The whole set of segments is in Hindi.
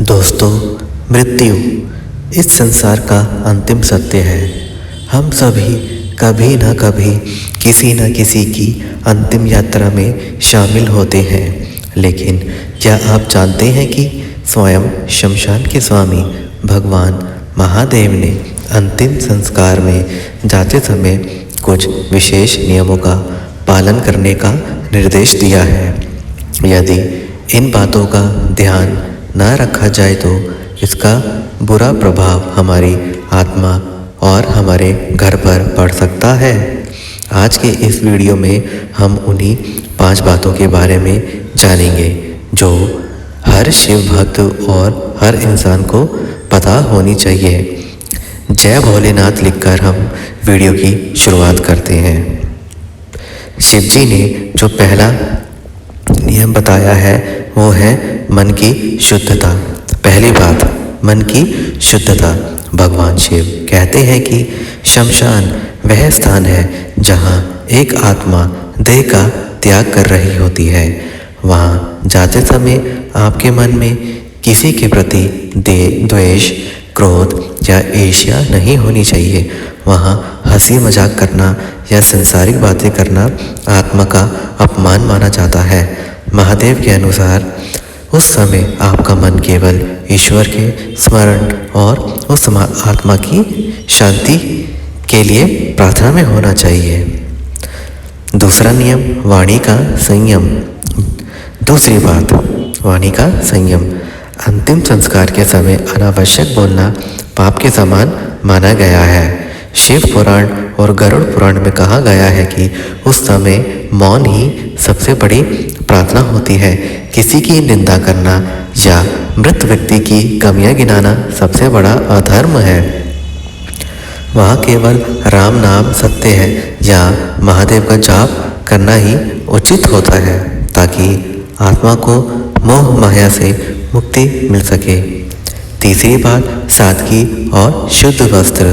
दोस्तों, मृत्यु इस संसार का अंतिम सत्य है। हम सभी कभी न कभी किसी न किसी की अंतिम यात्रा में शामिल होते हैं। लेकिन क्या आप जानते हैं कि स्वयं शमशान के स्वामी भगवान महादेव ने अंतिम संस्कार में जाते समय कुछ विशेष नियमों का पालन करने का निर्देश दिया है। यदि इन बातों का ध्यान न रखा जाए तो इसका बुरा प्रभाव हमारी आत्मा और हमारे घर पर पड़ सकता है। आज के इस वीडियो में हम उन्हीं 5 बातों के बारे में जानेंगे जो हर शिव भक्त और हर इंसान को पता होनी चाहिए। जय भोलेनाथ लिखकर हम वीडियो की शुरुआत करते हैं। शिव जी ने जो पहला नियम बताया है वो है मन की शुद्धता। पहली बात, मन की शुद्धता। भगवान शिव कहते हैं कि शमशान वह स्थान है जहाँ एक आत्मा देह का त्याग कर रही होती है। वहाँ जाते समय आपके मन में किसी के प्रति द्वेष, क्रोध या ईर्ष्या नहीं होनी चाहिए। वहाँ हंसी मजाक करना या सांसारिक बातें करना आत्मा का अपमान माना जाता है। महादेव के अनुसार उस समय आपका मन केवल ईश्वर के स्मरण और उस आत्मा की शांति के लिए प्रार्थना में होना चाहिए। दूसरा नियम, वाणी का संयम। दूसरी बात, वाणी का संयम। अंतिम संस्कार के समय अनावश्यक बोलना पाप के समान माना गया है। शिव पुराण और गरुड़ पुराण में कहा गया है कि उस समय मौन ही सबसे बड़ी प्रार्थना होती है। किसी की निंदा करना या मृत व्यक्ति की कमियां गिनाना सबसे बड़ा अधर्म है। वहाँ केवल राम नाम सत्य है या महादेव का जाप करना ही उचित होता है ताकि आत्मा को मोह माया से मुक्ति मिल सके। तीसरी बात, सादगी और शुद्ध वस्त्र।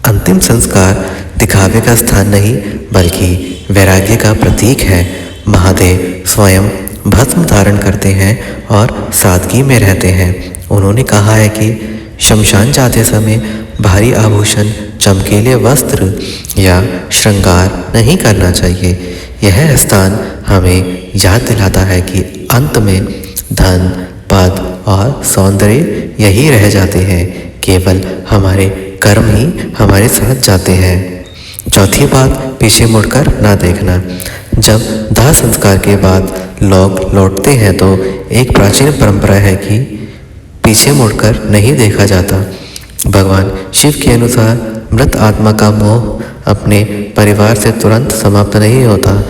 अंतिम संस्कार दिखावे का स्थान नहीं बल्कि वैराग्य का प्रतीक है। महादेव स्वयं भस्म धारण करते हैं और सादगी में रहते हैं। उन्होंने कहा है कि शमशान जाते समय भारी आभूषण, चमकीले वस्त्र या श्रृंगार नहीं करना चाहिए। यह स्थान हमें याद दिलाता है कि अंत में धन, पद और सौंदर्य यही रह जाते हैं। केवल हमारे कर्म ही हमारे साथ जाते हैं। चौथी बात, पीछे मुड़कर ना देखना। जब दाह संस्कार के बाद लोग लौटते हैं तो एक प्राचीन परंपरा है कि पीछे मुड़कर नहीं देखा जाता। भगवान शिव के अनुसार मृत आत्मा का मोह अपने परिवार से तुरंत समाप्त नहीं होता।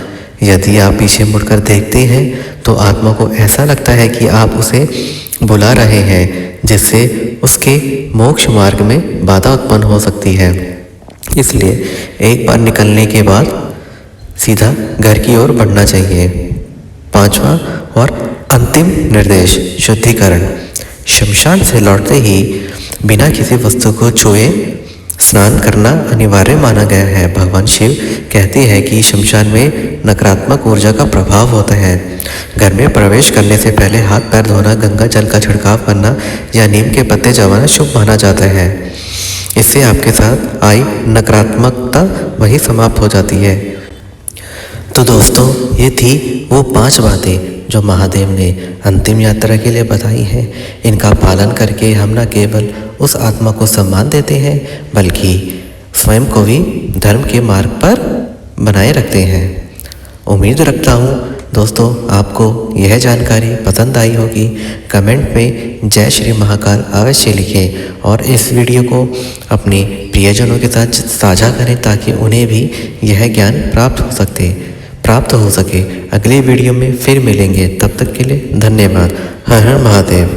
यदि आप पीछे मुड़कर देखते हैं तो आत्मा को ऐसा लगता है कि आप उसे बुला रहे हैं, जिससे उसके मोक्ष मार्ग में बाधा उत्पन्न हो सकती है। इसलिए एक बार निकलने के बाद सीधा घर की ओर बढ़ना चाहिए। 5वां और अंतिम निर्देश, शुद्धिकरण। शमशान से लौटते ही बिना किसी वस्तु को छुए स्नान करना अनिवार्य माना गया है। भगवान शिव कहते हैं कि शमशान में नकारात्मक ऊर्जा का प्रभाव होता है। घर में प्रवेश करने से पहले हाथ पैर धोना, गंगा जल का छिड़काव करना या नीम के पत्ते चबाना शुभ माना जाता है। इससे आपके साथ आई नकारात्मकता वहीं समाप्त हो जाती है। तो दोस्तों, ये थी वो 5 बातें जो महादेव ने अंतिम यात्रा के लिए बताई हैं। इनका पालन करके हम न केवल उस आत्मा को सम्मान देते हैं बल्कि स्वयं को भी धर्म के मार्ग पर बनाए रखते हैं। उम्मीद रखता हूँ दोस्तों आपको यह जानकारी पसंद आई होगी। कमेंट में जय श्री महाकाल अवश्य लिखें और इस वीडियो को अपने प्रियजनों के साथ साझा करें ताकि उन्हें भी यह ज्ञान प्राप्त हो सके। अगले वीडियो में फिर मिलेंगे, तब तक के लिए धन्यवाद। हर हर महादेव।